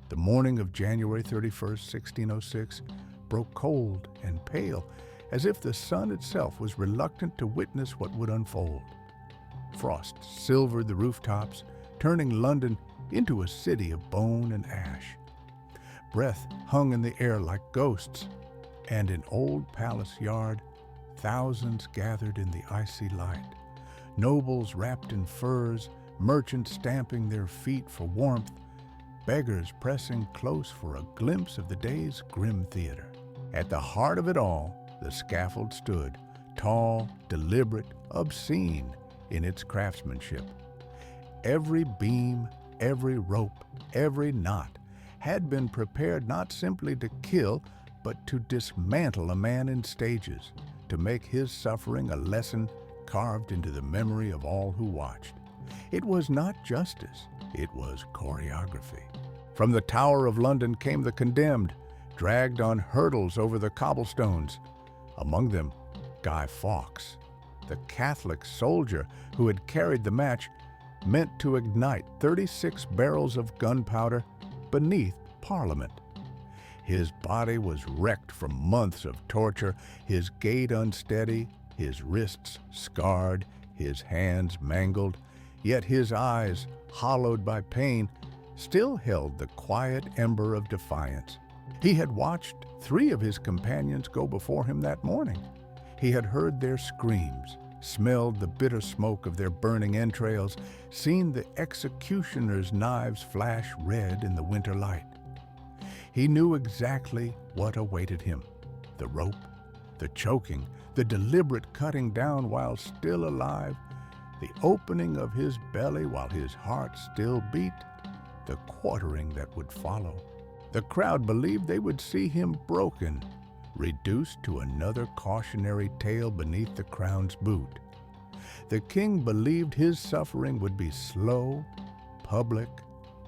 The morning of January 31st, 1606, broke cold and pale, as if the sun itself was reluctant to witness what would unfold. Frost silvered the rooftops, turning London into a city of bone and ash. Breath hung in the air like ghosts, and in Old Palace Yard, thousands gathered in the icy light. Nobles wrapped in furs, merchants stamping their feet for warmth, beggars pressing close for a glimpse of the day's grim theater. At the heart of it all, the scaffold stood, tall, deliberate, obscene in its craftsmanship. Every beam, every rope, every knot had been prepared not simply to kill, but to dismantle a man in stages, to make his suffering a lesson carved into the memory of all who watched. It was not justice, it was choreography. From the Tower of London came the condemned, dragged on hurdles over the cobblestones. Among them, Guy Fawkes, the Catholic soldier who had carried the match meant to ignite 36 barrels of gunpowder beneath Parliament. His body was wrecked from months of torture, his gait unsteady, his wrists scarred, his hands mangled, yet his eyes, hollowed by pain, still held the quiet ember of defiance. He had watched 3 of his companions go before him that morning. He had heard their screams, smelled the bitter smoke of their burning entrails, seen the executioner's knives flash red in the winter light. He knew exactly what awaited him: the rope, the choking, the deliberate cutting down while still alive, the opening of his belly while his heart still beat, the quartering that would follow. The crowd believed they would see him broken, reduced to another cautionary tale beneath the crown's boot. The king believed his suffering would be slow, public,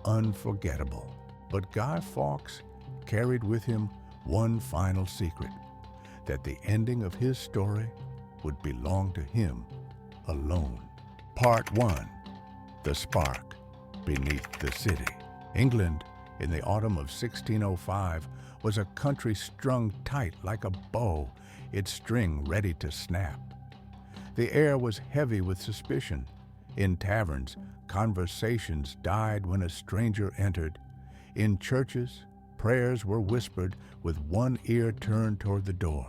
unforgettable. But Guy Fawkes carried with him one final secret: that the ending of his story would belong to him alone. Part 1. The Spark Beneath the City. England, in the autumn of 1605, was a country strung tight like a bow, its string ready to snap. The air was heavy with suspicion. In taverns, conversations died when a stranger entered. In churches, prayers were whispered with one ear turned toward the door.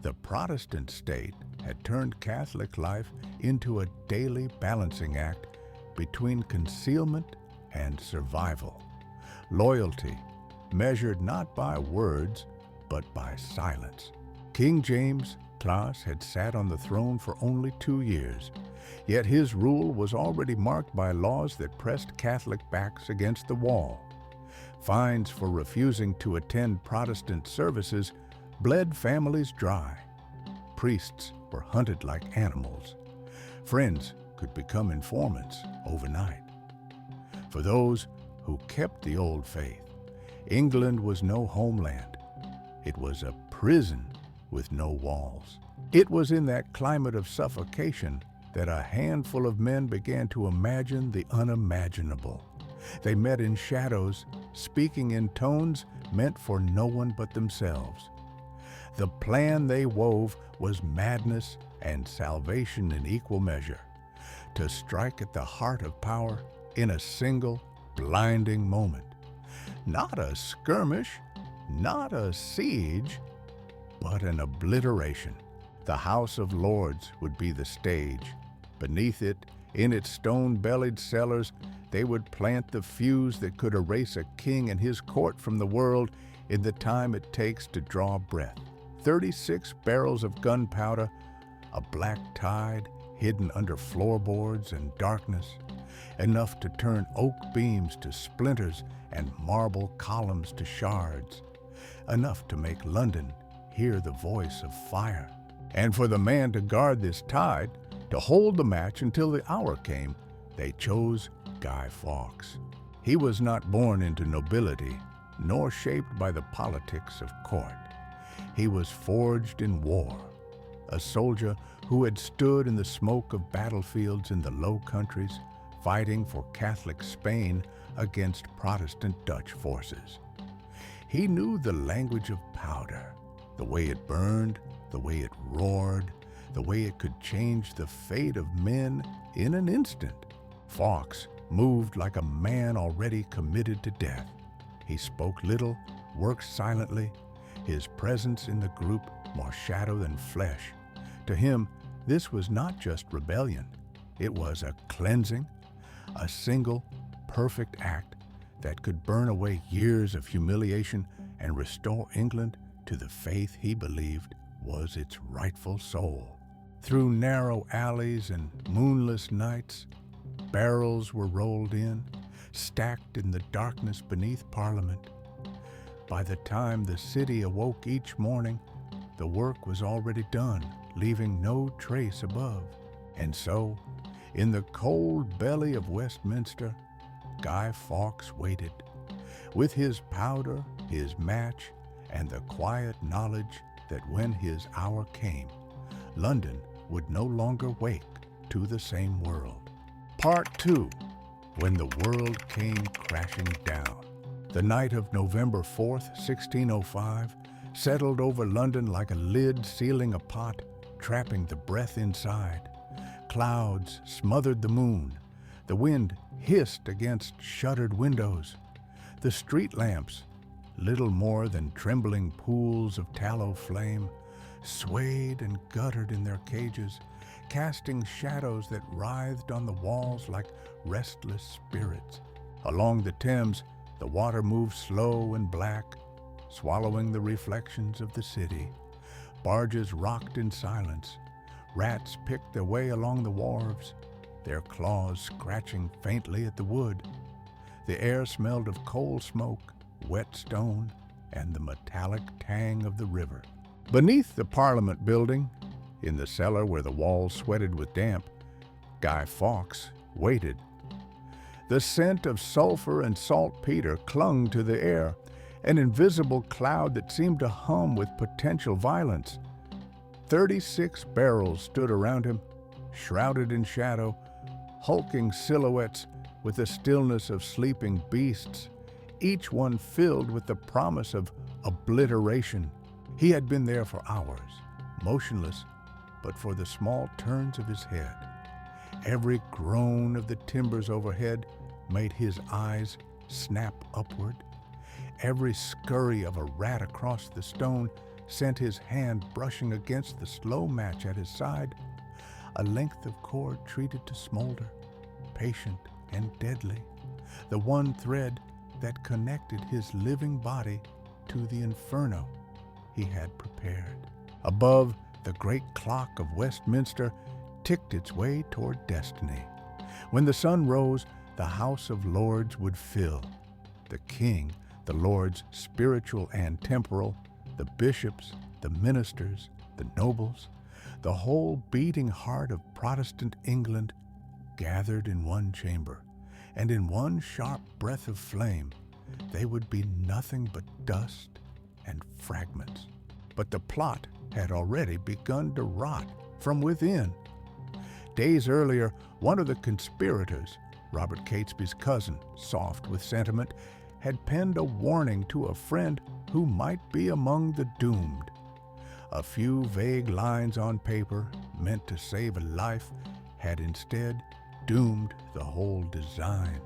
The Protestant state had turned Catholic life into a daily balancing act between concealment and survival. Loyalty, measured not by words, but by silence. King James Claus had sat on the throne for only 2 years, yet his rule was already marked by laws that pressed Catholic backs against the wall. Fines for refusing to attend Protestant services bled families dry. Priests were hunted like animals. Friends could become informants overnight. For those who kept the old faith, England was no homeland. It was a prison with no walls. It was in that climate of suffocation that a handful of men began to imagine the unimaginable. They met in shadows, speaking in tones meant for no one but themselves. The plan they wove was madness and salvation in equal measure, to strike at the heart of power in a single, blinding moment. Not a skirmish, not a siege, but an obliteration. The House of Lords would be the stage. Beneath it, in its stone-bellied cellars, they would plant the fuse that could erase a king and his court from the world in the time it takes to draw breath. 36 barrels of gunpowder, a black tide hidden under floorboards and darkness, enough to turn oak beams to splinters and marble columns to shards, enough to make London hear the voice of fire. And for the man to guard this tide, to hold the match until the hour came, they chose Guy Fawkes. He was not born into nobility, nor shaped by the politics of court. He was forged in war, a soldier who had stood in the smoke of battlefields in the Low Countries, fighting for Catholic Spain against Protestant Dutch forces. He knew the language of powder, the way it burned, the way it roared, the way it could change the fate of men in an instant. Fawkes moved like a man already committed to death. He spoke little, worked silently, his presence in the group more shadow than flesh. To him, this was not just rebellion. It was a cleansing, a single, perfect act that could burn away years of humiliation and restore England to the faith he believed was its rightful soul. Through narrow alleys and moonless nights, barrels were rolled in, stacked in the darkness beneath Parliament. By the time the city awoke each morning, the work was already done, leaving no trace above. And so, in the cold belly of Westminster, Guy Fawkes waited, with his powder, his match, and the quiet knowledge that when his hour came, London would no longer wake to the same world. Part 2. When the world came crashing down. The night of November 4th, 1605, settled over London like a lid sealing a pot, trapping the breath inside. Clouds smothered the moon. The wind hissed against shuttered windows. The street lamps, little more than trembling pools of tallow flame, swayed and guttered in their cages, casting shadows that writhed on the walls like restless spirits. Along the Thames, the water moved slow and black, swallowing the reflections of the city. Barges rocked in silence. Rats picked their way along the wharves, their claws scratching faintly at the wood. The air smelled of coal smoke, wet stone, and the metallic tang of the river. Beneath the Parliament building, in the cellar where the walls sweated with damp, Guy Fawkes waited. The scent of sulfur and saltpeter clung to the air, an invisible cloud that seemed to hum with potential violence. 36 barrels stood around him, shrouded in shadow, hulking silhouettes with the stillness of sleeping beasts, each one filled with the promise of obliteration. He had been there for hours, motionless, but for the small turns of his head. Every groan of the timbers overhead made his eyes snap upward. Every scurry of a rat across the stone sent his hand brushing against the slow match at his side, a length of cord treated to smolder, patient and deadly, the one thread that connected his living body to the inferno he had prepared. Above, the great clock of Westminster ticked its way toward destiny. When the sun rose, the House of Lords would fill. The king, the lords spiritual and temporal, the bishops, the ministers, the nobles, the whole beating heart of Protestant England gathered in one chamber, and in one sharp breath of flame, they would be nothing but dust and fragments. But the plot had already begun to rot from within. Days earlier, one of the conspirators, Robert Catesby's cousin, soft with sentiment, had penned a warning to a friend who might be among the doomed. A few vague lines on paper, meant to save a life, had instead doomed the whole design.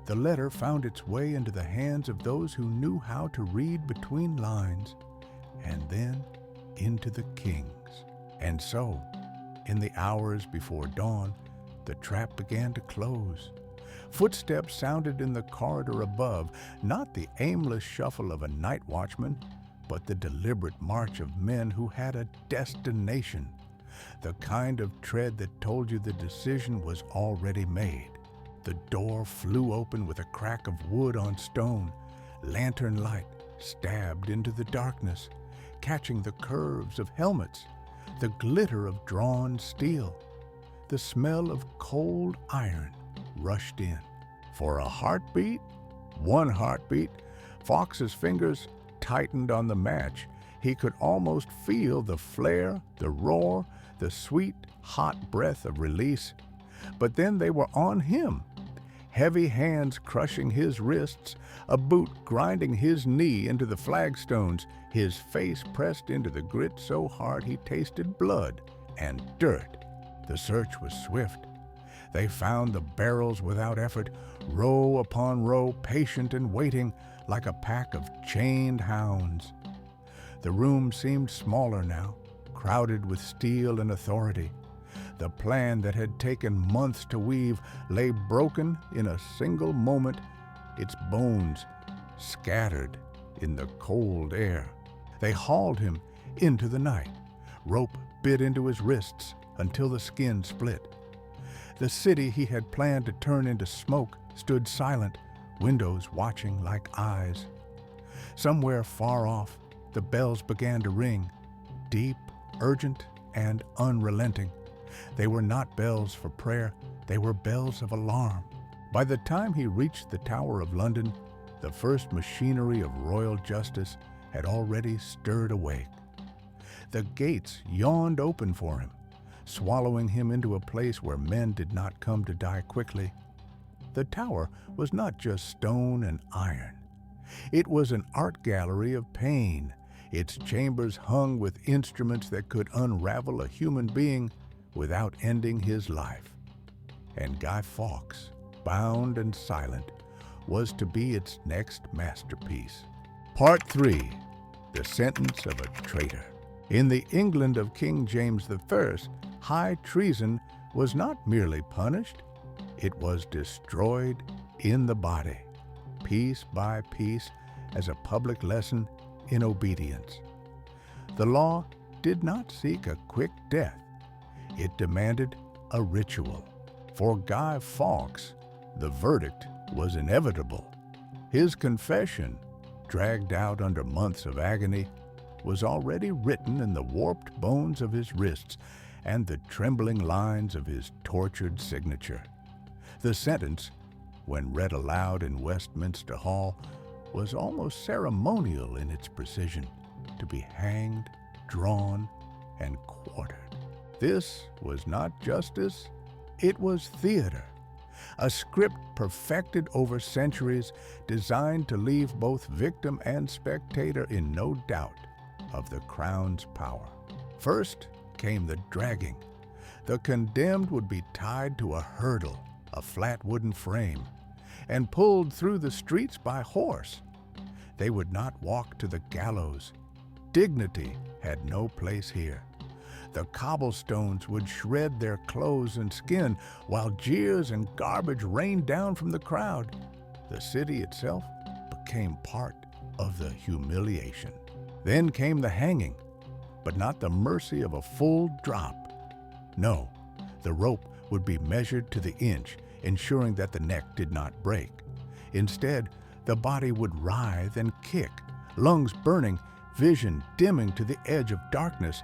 The letter found its way into the hands of those who knew how to read between lines, and then into the king's. And so, in the hours before dawn, the trap began to close. Footsteps sounded in the corridor above, not the aimless shuffle of a night watchman, but the deliberate march of men who had a destination, the kind of tread that told you the decision was already made. The door flew open with a crack of wood on stone. Lantern light stabbed into the darkness, catching the curves of helmets, the glitter of drawn steel. The smell of cold iron rushed in. For a heartbeat, one heartbeat, Fawkes's fingers tightened on the match. He could almost feel the flare, the roar, the sweet, hot breath of release. But then they were on him. Heavy hands crushing his wrists, a boot grinding his knee into the flagstones, his face pressed into the grit so hard he tasted blood and dirt. The search was swift. They found the barrels without effort, row upon row, patient and waiting, like a pack of chained hounds. The room seemed smaller now, crowded with steel and authority. The plan that had taken months to weave lay broken in a single moment, its bones scattered in the cold air. They hauled him into the night. Rope bit into his wrists until the skin split. The city he had planned to turn into smoke stood silent, windows watching like eyes. Somewhere far off, the bells began to ring, deep, urgent, and unrelenting. They were not bells for prayer, they were bells of alarm. By the time he reached the Tower of London, the first machinery of royal justice had already stirred awake. The gates yawned open for him, swallowing him into a place where men did not come to die quickly. The tower was not just stone and iron. It was an art gallery of pain, its chambers hung with instruments that could unravel a human being without ending his life. And Guy Fawkes, bound and silent, was to be its next masterpiece. Part 3. The Sentence of a Traitor. In the England of King James I, high treason was not merely punished, it was destroyed in the body, piece by piece, as a public lesson in obedience. The law did not seek a quick death. It demanded a ritual. For Guy Fawkes, the verdict was inevitable. His confession, dragged out under months of agony, was already written in the warped bones of his wrists and the trembling lines of his tortured signature. The sentence, when read aloud in Westminster Hall, was almost ceremonial in its precision, to be hanged, drawn, and quartered. This was not justice, it was theater, a script perfected over centuries, designed to leave both victim and spectator in no doubt of the crown's power. First came the dragging. The condemned would be tied to a hurdle, a flat wooden frame, and pulled through the streets by horse. They would not walk to the gallows. Dignity had no place here. The cobblestones would shred their clothes and skin, while jeers and garbage rained down from the crowd. The city itself became part of the humiliation. Then came the hanging, but not the mercy of a full drop. No, the rope would be measured to the inch, ensuring that the neck did not break. Instead, the body would writhe and kick, lungs burning, vision dimming to the edge of darkness,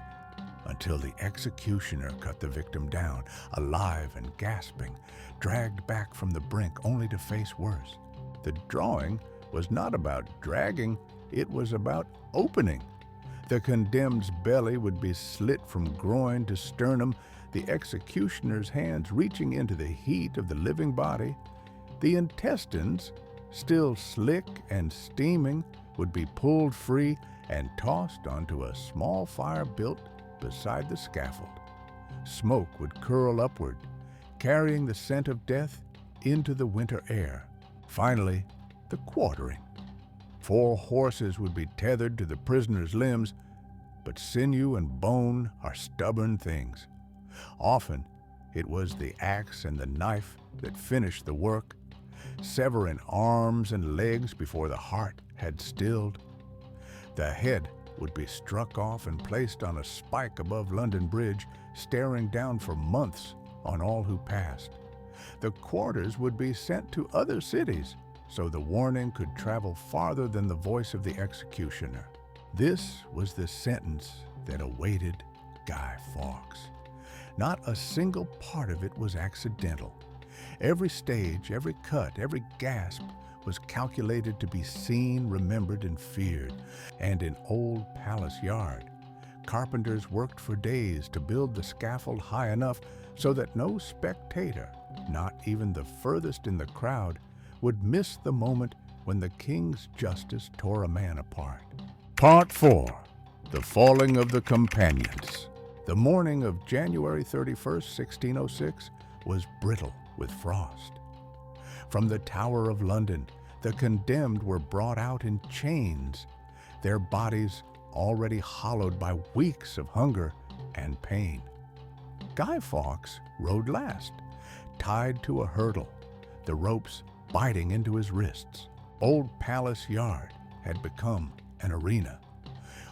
until the executioner cut the victim down, alive and gasping, dragged back from the brink only to face worse. The drawing was not about dragging, it was about opening. The condemned's belly would be slit from groin to sternum, the executioner's hands reaching into the heat of the living body. The intestines, still slick and steaming, would be pulled free and tossed onto a small fire built beside the scaffold. Smoke would curl upward, carrying the scent of death into the winter air. Finally, the quartering. 4 horses would be tethered to the prisoner's limbs, but sinew and bone are stubborn things. Often, it was the axe and the knife that finished the work, severing arms and legs before the heart had stilled. The head would be struck off and placed on a spike above London Bridge, staring down for months on all who passed. The quarters would be sent to other cities, so the warning could travel farther than the voice of the executioner. This was the sentence that awaited Guy Fawkes. Not a single part of it was accidental. Every stage, every cut, every gasp was calculated to be seen, remembered, and feared. And in Old Palace Yard, Carpenters worked for days to build the scaffold high enough so that no spectator, not even the furthest in the crowd, would miss the moment when the king's justice tore a man apart. Part 4. The Falling of the Companions. The morning of January 31st, 1606, was brittle with frost. From the Tower of London, the condemned were brought out in chains, their bodies already hollowed by weeks of hunger and pain. Guy Fawkes rode last, tied to a hurdle, the ropes biting into his wrists. Old Palace Yard had become an arena.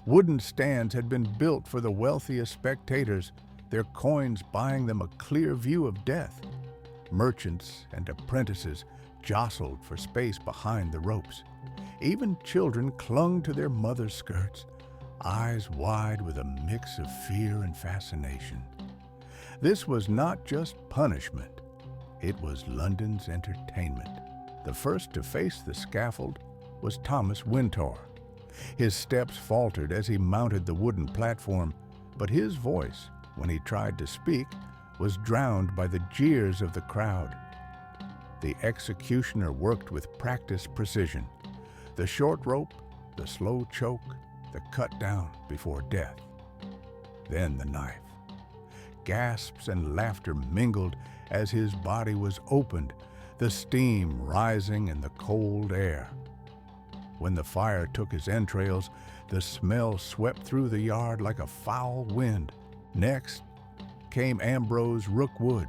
Wooden stands had been built for the wealthiest spectators, their coins buying them a clear view of death. Merchants and apprentices jostled for space behind the ropes. Even children clung to their mothers' skirts, eyes wide with a mix of fear and fascination. This was not just punishment, it was London's entertainment. The first to face the scaffold was Thomas Wintour. His steps faltered as he mounted the wooden platform, but his voice, when he tried to speak, was drowned by the jeers of the crowd. The executioner worked with practiced precision. The short rope, the slow choke, the cut down before death. Then the knife. Gasps and laughter mingled as his body was opened, the steam rising in the cold air. When the fire took his entrails, the smell swept through the yard like a foul wind. Next came Ambrose Rookwood,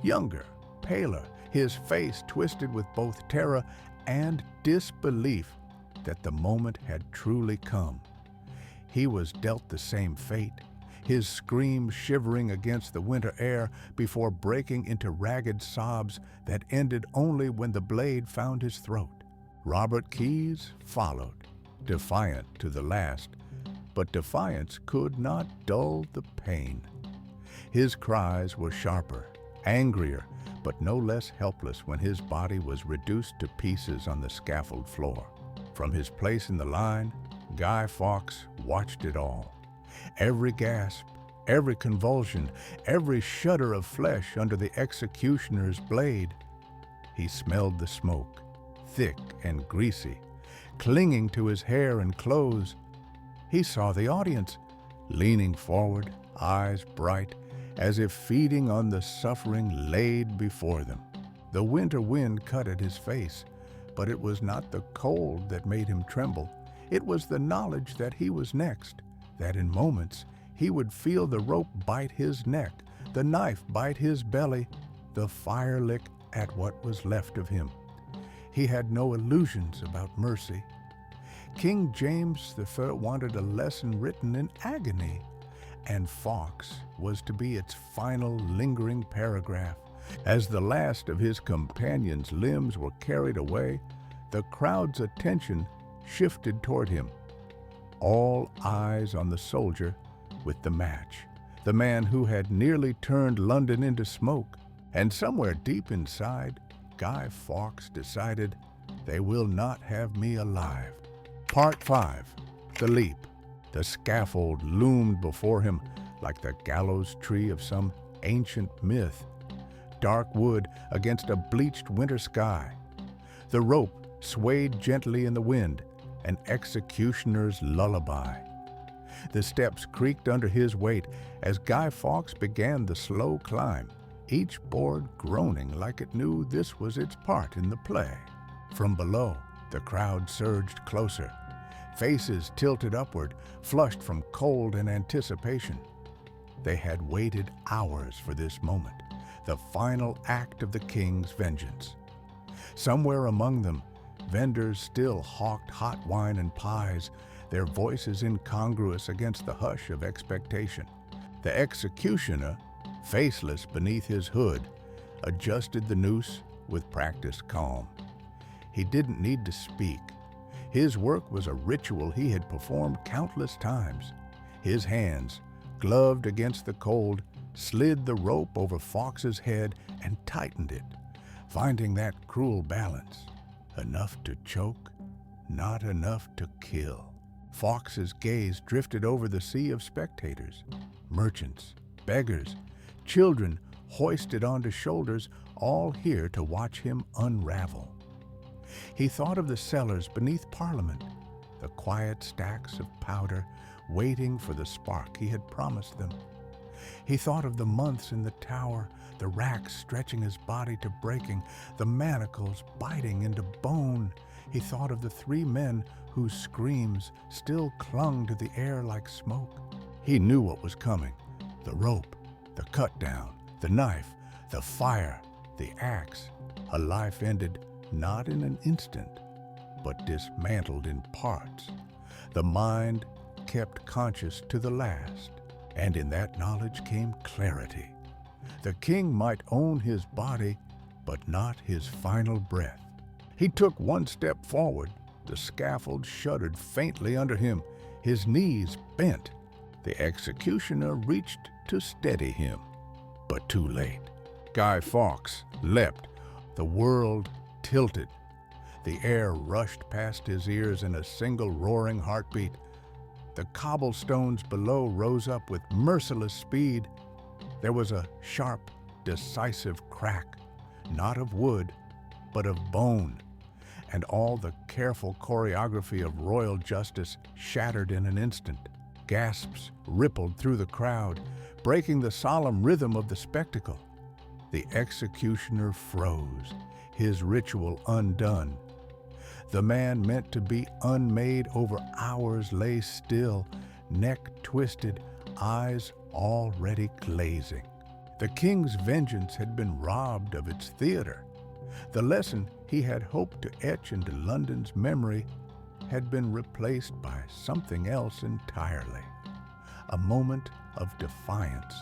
younger, paler, his face twisted with both terror and disbelief that the moment had truly come. He was dealt the same fate, his scream shivering against the winter air before breaking into ragged sobs that ended only when the blade found his throat. Robert Keyes followed, defiant to the last, but defiance could not dull the pain. His cries were sharper, angrier, but no less helpless when his body was reduced to pieces on the scaffold floor. From his place in the line, Guy Fawkes watched it all. Every gasp, every convulsion, every shudder of flesh under the executioner's blade. He smelled the smoke, thick and greasy, clinging to his hair and clothes. He saw the audience, leaning forward, eyes bright, as if feeding on the suffering laid before them. The winter wind cut at his face, but it was not the cold that made him tremble. It was the knowledge that he was next, that in moments he would feel the rope bite his neck, the knife bite his belly, the fire lick at what was left of him. He had no illusions about mercy. King James III wanted a lesson written in agony, and Fawkes was to be its final lingering paragraph. As the last of his companions' limbs were carried away, the crowd's attention shifted toward him. All eyes on the soldier with the match, the man who had nearly turned London into smoke. And somewhere deep inside, Guy Fawkes decided, they will not have me alive. Part 5. The Leap. The scaffold loomed before him like the gallows tree of some ancient myth. Dark wood against a bleached winter sky. The rope swayed gently in the wind, an executioner's lullaby. The steps creaked under his weight as Guy Fawkes began the slow climb, each board groaning like it knew this was its part in the play. From below, the crowd surged closer, faces tilted upward, flushed from cold and anticipation. They had waited hours for this moment, the final act of the king's vengeance. Somewhere among them, vendors still hawked hot wine and pies, their voices incongruous against the hush of expectation. The executioner, faceless beneath his hood, adjusted the noose with practiced calm. He didn't need to speak. His work was a ritual he had performed countless times. His hands, gloved against the cold, slid the rope over Fawkes's head and tightened it, finding that cruel balance. Enough to choke, not enough to kill. Fawkes's gaze drifted over the sea of spectators, merchants, beggars, children hoisted onto shoulders, all here to watch him unravel. He thought of the cellars beneath Parliament, the quiet stacks of powder waiting for the spark he had promised them. He thought of the months in the tower, the racks stretching his body to breaking, the manacles biting into bone. He thought of the three men whose screams still clung to the air like smoke. He knew what was coming: the rope, the cut down, the knife, the fire, the axe. A life ended not in an instant, but dismantled in parts. The mind kept conscious to the last, and in that knowledge came clarity. The king might own his body, but not his final breath. He took one step forward. The scaffold shuddered faintly under him. His knees bent. The executioner reached to steady him, but too late. Guy Fawkes leapt. The world tilted. The air rushed past his ears in a single roaring heartbeat. The cobblestones below rose up with merciless speed. There was a sharp, decisive crack, not of wood, but of bone, and all the careful choreography of royal justice shattered in an instant. Gasps rippled through the crowd, breaking the solemn rhythm of the spectacle. The executioner froze, his ritual undone. The man meant to be unmade over hours lay still, neck twisted, eyes already glazing. The king's vengeance had been robbed of its theater. The lesson he had hoped to etch into London's memory had been replaced by something else entirely. A moment of defiance,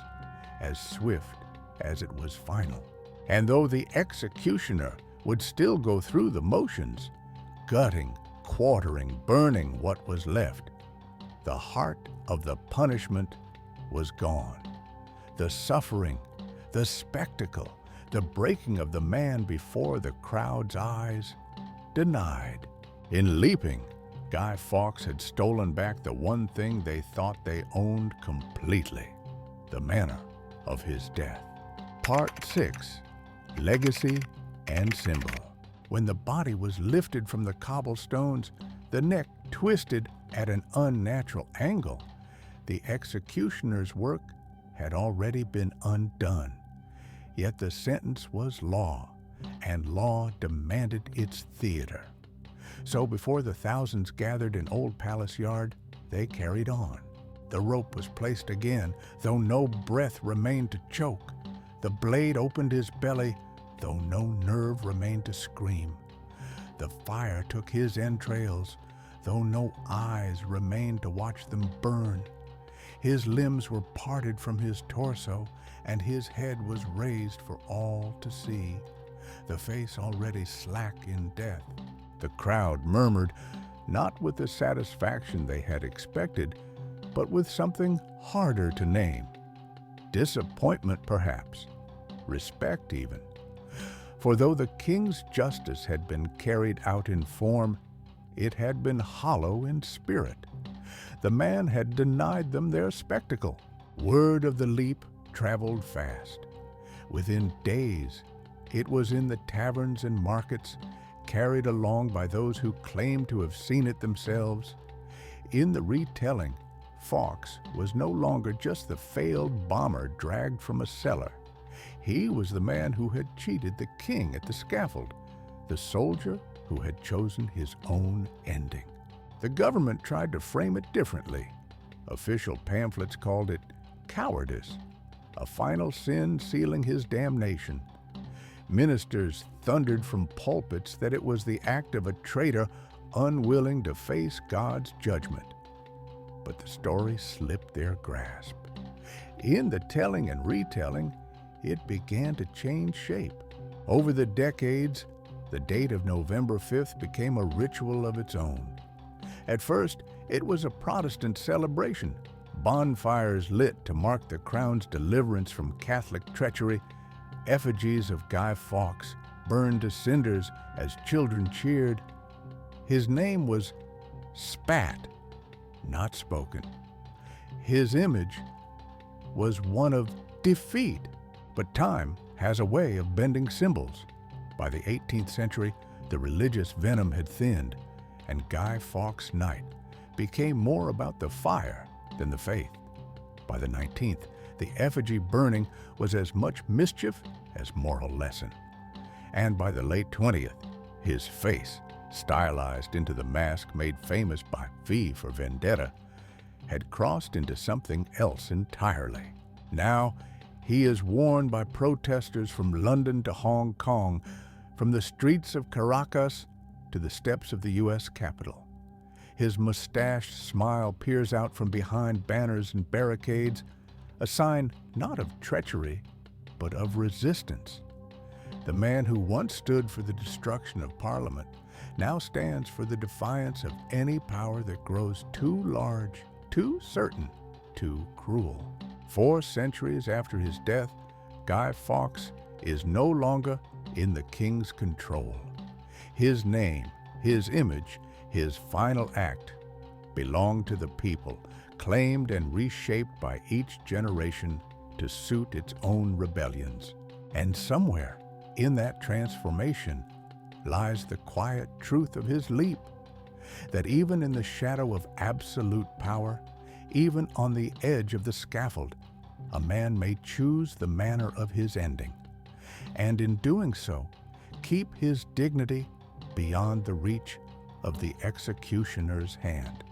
as swift as it was final. And though the executioner would still go through the motions, gutting, quartering, burning what was left, the heart of the punishment was gone. The suffering, the spectacle, the breaking of the man before the crowd's eyes, denied. In leaping, Guy Fawkes had stolen back the one thing they thought they owned completely: the manner of his death. Part 6. Legacy and Symbol. When the body was lifted from the cobblestones, the neck twisted at an unnatural angle. The executioner's work had already been undone. Yet the sentence was law, and law demanded its theater. So before the thousands gathered in Old Palace Yard, they carried on. The rope was placed again, though no breath remained to choke. The blade opened his belly, though no nerve remained to scream. The fire took his entrails, though no eyes remained to watch them burn. His limbs were parted from his torso, and his head was raised for all to see, the face already slack in death. The crowd murmured, not with the satisfaction they had expected, but with something harder to name. Disappointment, perhaps. Respect, even. For though the king's justice had been carried out in form, it had been hollow in spirit. The man had denied them their spectacle. Word of the leap traveled fast. Within days, it was in the taverns and markets, carried along by those who claimed to have seen it themselves. In the retelling, Fawkes was no longer just the failed bomber dragged from a cellar. He was the man who had cheated the king at the scaffold, the soldier who had chosen his own ending. The government tried to frame it differently. Official pamphlets called it cowardice, a final sin sealing his damnation. Ministers thundered from pulpits that it was the act of a traitor unwilling to face God's judgment. But the story slipped their grasp. In the telling and retelling, it began to change shape. Over the decades, the date of November 5th became a ritual of its own. At first, it was a Protestant celebration, bonfires lit to mark the crown's deliverance from Catholic treachery. Effigies of Guy Fawkes burned to cinders as children cheered. His name was spat not spoken. His image was one of defeat, but time has a way of bending symbols. By the 18th century, the religious venom had thinned, and Guy Fawkes' night became more about the fire than the faith. By the 19th, the effigy burning was as much mischief as moral lesson. And by the late 20th, his face, stylized into the mask made famous by V for Vendetta, had crossed into something else entirely. Now, he is worn by protesters from London to Hong Kong, from the streets of Caracas to the steps of the U.S. Capitol. His mustached smile peers out from behind banners and barricades, a sign not of treachery, but of resistance. The man who once stood for the destruction of Parliament now stands for the defiance of any power that grows too large, too certain, too cruel. 4 centuries after his death, Guy Fawkes is no longer in the king's control. His name, his image, his final act belong to the people, claimed and reshaped by each generation to suit its own rebellions. And somewhere in that transformation lies the quiet truth of his leap, that even in the shadow of absolute power, even on the edge of the scaffold, a man may choose the manner of his ending, and in doing so, keep his dignity beyond the reach of the executioner's hand.